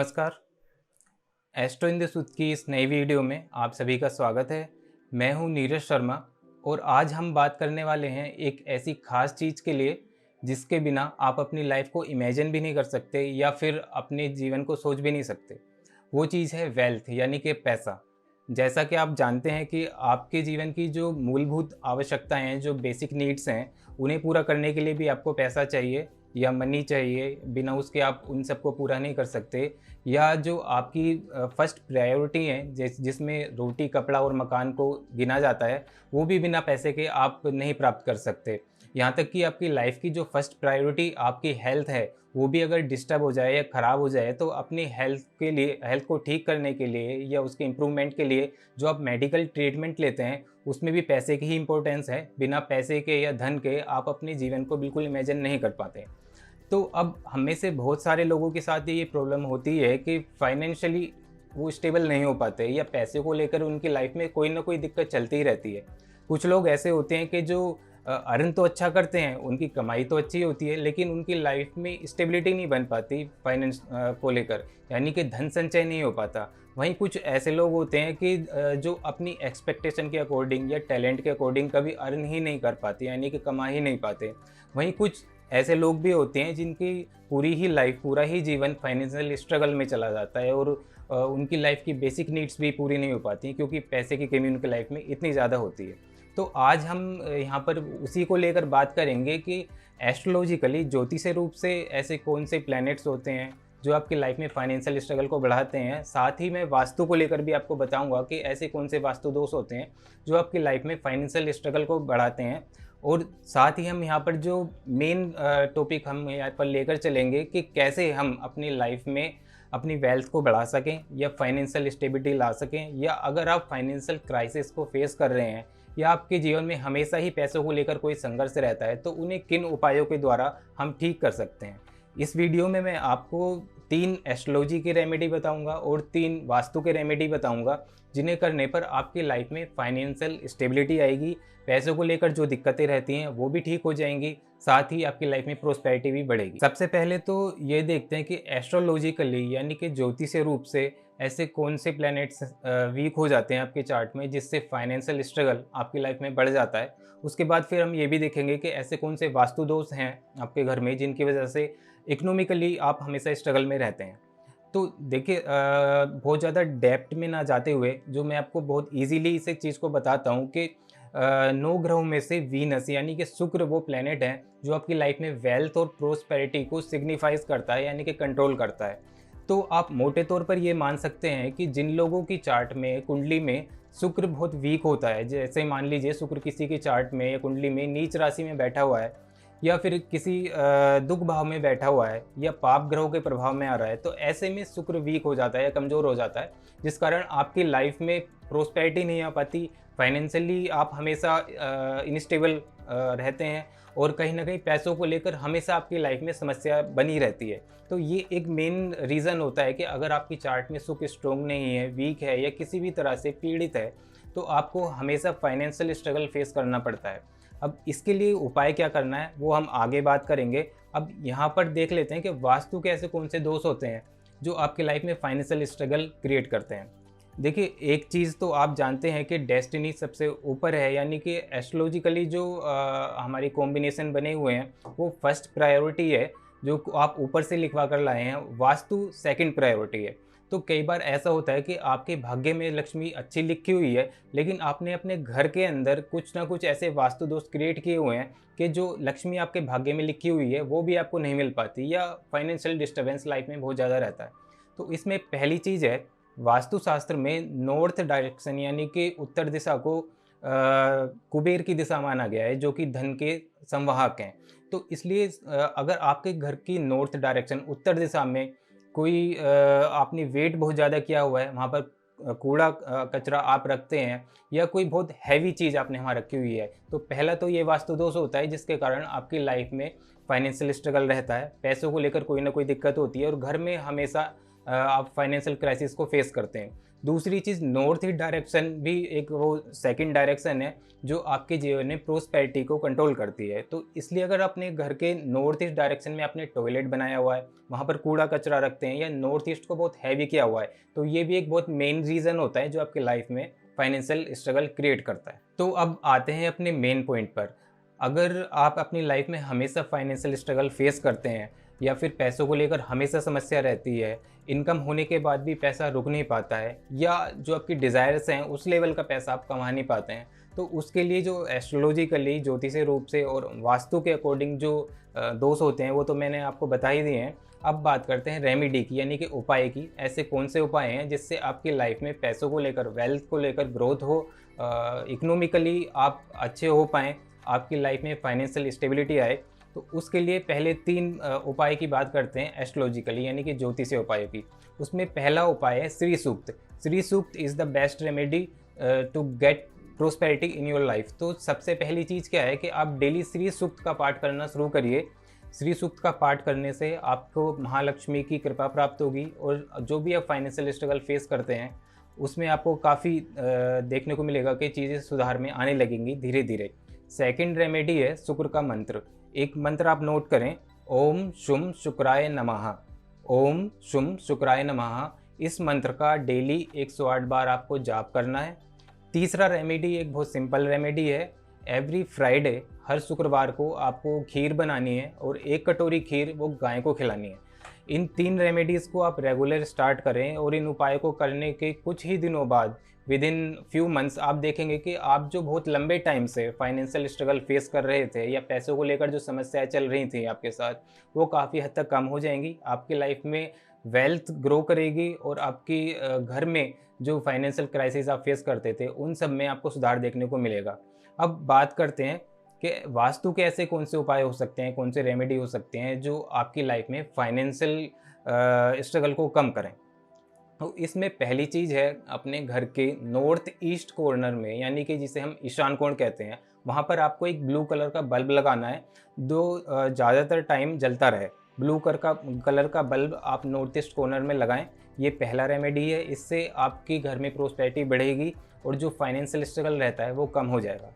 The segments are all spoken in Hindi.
नमस्कार। एस्ट्रो इन द सूद की इस नई वीडियो में आप सभी का स्वागत है। मैं हूं नीरज शर्मा और आज हम बात करने वाले हैं एक ऐसी खास चीज़ के लिए जिसके बिना आप अपनी लाइफ को इमेजिन भी नहीं कर सकते या फिर अपने जीवन को सोच भी नहीं सकते। वो चीज़ है वेल्थ यानी कि पैसा। जैसा कि आप जानते हैं कि आपके जीवन की जो मूलभूत आवश्यकताएं हैं, जो बेसिक नीड्स हैं, उन्हें पूरा करने के लिए भी आपको पैसा चाहिए या मनी चाहिए। बिना उसके आप उन सबको पूरा नहीं कर सकते। या जो आपकी फर्स्ट प्रायोरिटी है जिसमें रोटी, कपड़ा और मकान को गिना जाता है, वो भी बिना पैसे के आप नहीं प्राप्त कर सकते। यहाँ तक कि आपकी लाइफ की जो फर्स्ट प्रायोरिटी आपकी हेल्थ है, वो भी अगर डिस्टर्ब हो जाए या ख़राब हो जाए तो अपनी हेल्थ को ठीक करने के लिए या उसके इम्प्रूवमेंट के लिए जो आप मेडिकल ट्रीटमेंट लेते हैं, उसमें भी पैसे की ही इम्पोर्टेंस है। बिना पैसे के या धन के आप अपने जीवन को बिल्कुल इमेजिन नहीं कर पाते। तो अब हम में से बहुत सारे लोगों के साथ ये प्रॉब्लम होती है कि फाइनेंशियली वो स्टेबल नहीं हो पाते या पैसे को लेकर उनकी लाइफ में कोई ना कोई दिक्कत चलती ही रहती है। कुछ लोग ऐसे होते हैं कि जो अर्न तो अच्छा करते हैं, उनकी कमाई तो अच्छी होती है, लेकिन उनकी लाइफ में स्टेबिलिटी नहीं बन पाती फाइनेंस को लेकर, यानी कि धन संचय नहीं हो पाता। वहीं कुछ ऐसे लोग होते हैं कि जो अपनी एक्सपेक्टेशन के अकॉर्डिंग या टैलेंट के अकॉर्डिंग कभी अर्न ही नहीं कर पाते, यानी कि कमा ही नहीं पाते। वहीं कुछ ऐसे लोग भी होते हैं जिनकी पूरी ही लाइफ, पूरा ही जीवन फाइनेंशियल स्ट्रगल में चला जाता है और उनकी लाइफ की बेसिक नीड्स भी पूरी नहीं हो पाती क्योंकि पैसे की कमी उनकी लाइफ में इतनी ज़्यादा होती है। तो आज हम यहाँ पर उसी को लेकर बात करेंगे कि एस्ट्रोलॉजिकली, ज्योतिषीय रूप से ऐसे कौन से प्लैनेट्स होते हैं जो आपकी लाइफ में फाइनेंशियल स्ट्रगल को बढ़ाते हैं। साथ ही मैं वास्तु को लेकर भी आपको बताऊंगा कि ऐसे कौन से वास्तु दोष होते हैं जो आपकी लाइफ में फाइनेंशियल स्ट्रगल को बढ़ाते हैं। और साथ ही हम यहाँ पर जो मेन टॉपिक हम यहाँ पर लेकर चलेंगे कि कैसे हम अपनी लाइफ में अपनी वेल्थ को बढ़ा सकें या फाइनेंशियल स्टेबिलिटी ला सकें, या अगर आप फाइनेंशियल क्राइसिस को फेस कर रहे हैं या आपके जीवन में हमेशा ही पैसों को लेकर कोई संघर्ष रहता है, तो उन्हें किन उपायों के द्वारा हम ठीक कर सकते हैं। इस वीडियो में मैं आपको 3 एस्ट्रोलॉजी की रेमेडी बताऊंगा और 3 वास्तु के रेमेडी बताऊंगा जिन्हें करने पर आपकी लाइफ में फाइनेंशियल स्टेबिलिटी आएगी, पैसों को लेकर जो दिक्कतें रहती हैं वो भी ठीक हो जाएंगी, साथ ही आपकी लाइफ में प्रोस्पेरिटी भी बढ़ेगी। सबसे पहले तो ये देखते हैं कि एस्ट्रोलॉजिकली यानी कि ज्योतिषीय रूप से ऐसे कौन से प्लैनेट्स वीक हो जाते हैं आपके चार्ट में जिससे फाइनेंशियल स्ट्रगल आपकी लाइफ में बढ़ जाता है। उसके बाद फिर हम ये भी देखेंगे कि ऐसे कौन से वास्तु दोष हैं आपके घर में जिनकी वजह से इकोनॉमिकली आप हमेशा स्ट्रगल में रहते हैं। तो देखिए, बहुत ज़्यादा डेप्थ में ना जाते हुए जो मैं आपको बहुत इजीली इस चीज़ को बताता हूँ कि 9 ग्रहों में से वीनस यानी कि शुक्र वो प्लेनेट है जो आपकी लाइफ में वेल्थ और प्रोस्पेरिटी को सिग्निफाइज करता है, यानी कि कंट्रोल करता है। तो आप मोटे तौर पर ये मान सकते हैं कि जिन लोगों की चार्ट में, कुंडली में शुक्र बहुत वीक होता है, जैसे मान लीजिए शुक्र किसी की चार्ट में या कुंडली में नीच राशि में बैठा हुआ है या फिर किसी दुख भाव में बैठा हुआ है या पाप ग्रहों के प्रभाव में आ रहा है, तो ऐसे में शुक्र वीक हो जाता है या कमज़ोर हो जाता है, जिस कारण आपकी लाइफ में प्रोस्पेरिटी नहीं आ पाती। फाइनेंशियली आप हमेशा इनस्टेबल रहते हैं और कहीं ना कहीं पैसों को लेकर हमेशा आपकी लाइफ में समस्या बनी रहती है। तो ये एक मेन रीज़न होता है कि अगर आपकी चार्ट में शुक्र स्ट्रोंग नहीं है, वीक है या किसी भी तरह से पीड़ित है, तो आपको हमेशा फाइनेंशियल स्ट्रगल फेस करना पड़ता है। अब इसके लिए उपाय क्या करना है वो हम आगे बात करेंगे। अब यहाँ पर देख लेते हैं कि वास्तु के ऐसे कौन से दोष होते हैं जो आपकी लाइफ में फाइनेंशियल स्ट्रगल क्रिएट करते हैं। देखिए, एक चीज़ तो आप जानते हैं कि डेस्टिनी सबसे ऊपर है, यानी कि एस्ट्रोलॉजिकली जो हमारी कॉम्बिनेशन बने हुए हैं वो फर्स्ट प्रायोरिटी है जो आप ऊपर से लिखवा कर लाए हैं, वास्तु सेकंड प्रायोरिटी है। तो कई बार ऐसा होता है कि आपके भाग्य में लक्ष्मी अच्छी लिखी हुई है, लेकिन आपने अपने घर के अंदर कुछ ना कुछ ऐसे वास्तु दोष क्रिएट किए हुए हैं कि जो लक्ष्मी आपके भाग्य में लिखी हुई है वो भी आपको नहीं मिल पाती या फाइनेंशियल डिस्टर्बेंस लाइफ में बहुत ज़्यादा रहता है। तो इसमें पहली चीज़ है, वास्तुशास्त्र में नॉर्थ डायरेक्शन यानी कि उत्तर दिशा को कुबेर की दिशा माना गया है जो कि धन के संवाहक हैं। तो इसलिए अगर आपके घर की नॉर्थ डायरेक्शन, उत्तर दिशा में कोई आपने वेट बहुत ज़्यादा किया हुआ है, वहाँ पर कूड़ा कचरा आप रखते हैं या कोई बहुत हैवी चीज़ आपने वहाँ रखी हुई है, तो पहला तो ये वास्तु दोष होता है जिसके कारण आपकी लाइफ में फाइनेंशियल स्ट्रगल रहता है, पैसों को लेकर कोई ना कोई दिक्कत होती है और घर में हमेशा आप फाइनेंशियल क्राइसिस को फेस करते हैं। दूसरी चीज़, नॉर्थ ईस्ट डायरेक्शन भी एक वो सेकंड डायरेक्शन है जो आपके जीवन में प्रोस्पेरिटी को कंट्रोल करती है। तो इसलिए अगर अपने घर के नॉर्थ ईस्ट डायरेक्शन में आपने टॉयलेट बनाया हुआ है, वहाँ पर कूड़ा कचरा रखते हैं या नॉर्थ ईस्ट को बहुत हैवी किया हुआ है, तो ये भी एक बहुत मेन रीज़न होता है जो आपकी लाइफ में फाइनेंशियल स्ट्रगल क्रिएट करता है। तो अब आते हैं अपने मेन पॉइंट पर। अगर आप अपनी लाइफ में हमेशा फाइनेंशियल स्ट्रगल फेस करते हैं या फिर पैसों को लेकर हमेशा समस्या रहती है, इनकम होने के बाद भी पैसा रुक नहीं पाता है, या जो आपकी डिज़ायर्स हैं उस लेवल का पैसा आप कमा नहीं पाते हैं, तो उसके लिए जो एस्ट्रोलॉजिकली ज्योतिषीय रूप से और वास्तु के अकॉर्डिंग जो दोष होते हैं वो तो मैंने आपको बता ही दिए हैं। अब बात करते हैं रेमेडी की, यानी कि उपाय की। ऐसे कौन से उपाय हैं जिससे आपकी लाइफ में पैसों को लेकर, वेल्थ को लेकर ग्रोथ हो, इकोनॉमिकली आप अच्छे हो पाएँ, आपकी लाइफ में फाइनेंशियल स्टेबिलिटी आए। तो उसके लिए पहले 3 उपाय की बात करते हैं एस्ट्रोलॉजिकली, यानी कि ज्योतिषीय उपायों की। उसमें पहला उपाय है Shri Sukta. Shri Sukta is the best remedy to get prosperity in your life. तो सबसे पहली चीज़ क्या है कि आप डेली श्री सूक्त का पाठ करना शुरू करिए। श्री सूक्त का पाठ करने से आपको महालक्ष्मी की कृपा प्राप्त होगी और जो भी आप फाइनेंशियल स्ट्रगल फेस करते हैं उसमें आपको काफ़ी देखने को मिलेगा कि चीज़ें सुधार में आने लगेंगी धीरे धीरे। सेकंड रेमेडी है शुक्र का मंत्र। एक मंत्र आप नोट करें, ओम शुम शुक्राय नमः। ओम शुम शुक्राय नमः। इस मंत्र का डेली 108 बार आपको जाप करना है। तीसरा रेमेडी एक बहुत सिंपल रेमेडी है। एवरी फ्राइडे, हर शुक्रवार को आपको खीर बनानी है और 1 कटोरी खीर वो गाय को खिलानी है। इन 3 रेमेडीज़ को आप रेगुलर स्टार्ट करें और इन उपायों को करने के कुछ ही दिनों बाद, विद इन फ्यू मंथ्स, आप देखेंगे कि आप जो बहुत लंबे टाइम से फाइनेंशियल स्ट्रगल फेस कर रहे थे या पैसों को लेकर जो समस्याएं चल रही थी आपके साथ, वो काफ़ी हद तक कम हो जाएंगी। आपकी लाइफ में वेल्थ ग्रो करेगी और आपकी घर में जो फाइनेंशियल क्राइसिस आप फेस करते थे उन सब में आपको सुधार देखने को मिलेगा। अब बात करते हैं कि वास्तु के ऐसे कौन से उपाय हो सकते हैं, कौन से रेमेडी हो सकते हैं जो आपकी लाइफ में फाइनेंशियल स्ट्रगल को कम करें। तो इसमें पहली चीज़ है, अपने घर के नॉर्थ ईस्ट कॉर्नर में, यानी कि जिसे हम ईशान कोण कहते हैं, वहाँ पर आपको एक ब्लू कलर का बल्ब लगाना है जो ज़्यादातर टाइम जलता रहे। ब्लू कलर का बल्ब आप नॉर्थ ईस्ट कॉर्नर में लगाएं। ये पहला रेमेडी है। इससे आपकी घर में प्रोस्पेरिटी बढ़ेगी और जो फाइनेंशियल स्ट्रगल रहता है वो कम हो जाएगा।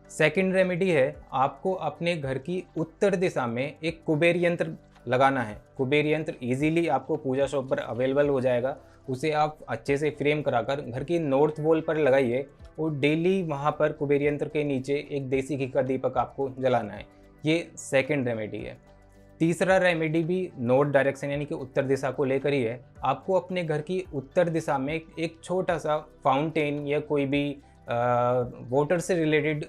सेकंड रेमेडी है, आपको अपने घर की उत्तर दिशा में एक कुबेर यंत्र लगाना है। कुबेर यंत्र इजीली आपको पूजा शॉप पर अवेलेबल हो जाएगा। उसे आप अच्छे से फ्रेम कराकर घर की नॉर्थ वॉल पर लगाइए और डेली वहाँ पर कुबेर यंत्र के नीचे एक देसी घी का दीपक आपको जलाना है। ये सेकंड रेमेडी है। तीसरा रेमेडी भी नॉर्थ डायरेक्शन यानी कि उत्तर दिशा को लेकर ही है। आपको अपने घर की उत्तर दिशा में एक छोटा सा फाउंटेन या कोई भी वाटर से रिलेटेड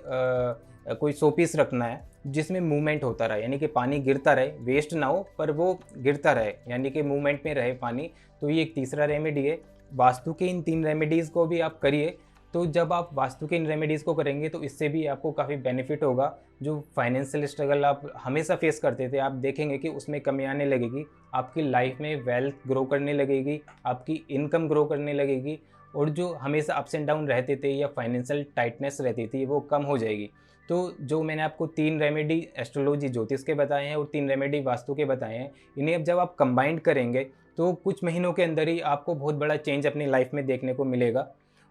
कोई शोपीस रखना है जिसमें मूवमेंट होता रहे, यानी कि पानी गिरता रहे, वेस्ट ना हो पर वो गिरता रहे, यानी कि मूवमेंट में रहे पानी। तो ये एक तीसरा रेमेडी है। वास्तु के इन 3 रेमेडीज़ को भी आप करिए। तो जब आप वास्तु के इन रेमेडीज़ को करेंगे तो इससे भी आपको काफ़ी बेनिफिट होगा। जो फाइनेंशियल स्ट्रगल आप हमेशा फेस करते थे, आप देखेंगे कि उसमें कमी आने लगेगी। आपकी लाइफ में वेल्थ ग्रो करने लगेगी, आपकी इनकम ग्रो करने लगेगी और जो हमेशा अप्स एंड डाउन रहते थे या फाइनेंशियल टाइटनेस रहती थी वो कम हो जाएगी। तो जो मैंने आपको 3 रेमेडी एस्ट्रोलॉजी ज्योतिष के बताए हैं और 3 रेमेडी वास्तु के बताए हैं, इन्हें अब जब आप कंबाइंड करेंगे तो कुछ महीनों के अंदर ही आपको बहुत बड़ा चेंज अपनी लाइफ में देखने को मिलेगा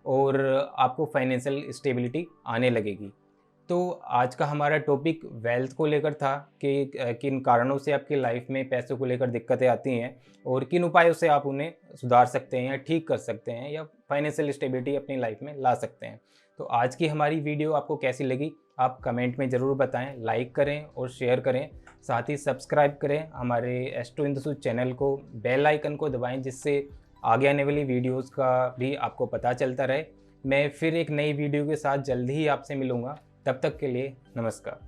और आपको फाइनेंशियल स्टेबिलिटी आने लगेगी। तो आज का हमारा टॉपिक वेल्थ को लेकर था कि किन कारणों से आपकी लाइफ में पैसों को लेकर दिक्कतें आती हैं और किन उपायों से आप उन्हें सुधार सकते हैं या ठीक कर सकते हैं या फाइनेंशियल स्टेबिलिटी अपनी लाइफ में ला सकते हैं। तो आज की हमारी वीडियो आपको कैसी लगी आप कमेंट में ज़रूर बताएं, लाइक करें और शेयर करें। साथ ही सब्सक्राइब करें हमारे astro in the Sood channel को, बेल आइकन को दबाएं जिससे आगे आने वाली वीडियोस का भी आपको पता चलता रहे। मैं फिर एक नई वीडियो के साथ जल्दी ही आपसे मिलूँगा। तब तक के लिए नमस्कार।